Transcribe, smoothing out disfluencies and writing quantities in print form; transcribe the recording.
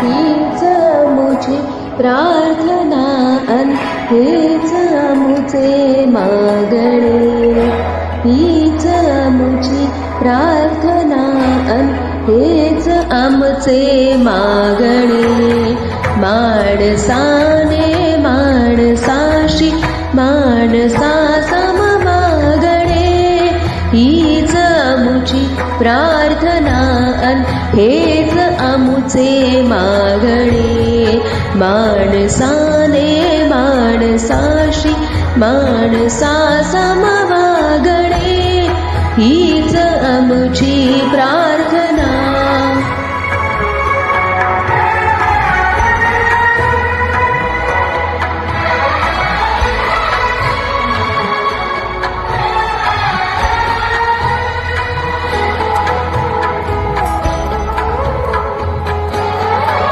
हीच आमुची प्रार्थना अन हेच आमुचे मागणे हीच आमुची प्रार्थना अन हेच आमचे मागणे माणसाने माणसाशी माणसा सम मागणे हीच आमुची प्रार्थना अन हेच आमुचे मागणे माणसाने माणसाशी माणसा सम वागणे हीच आमुची प्रार्थना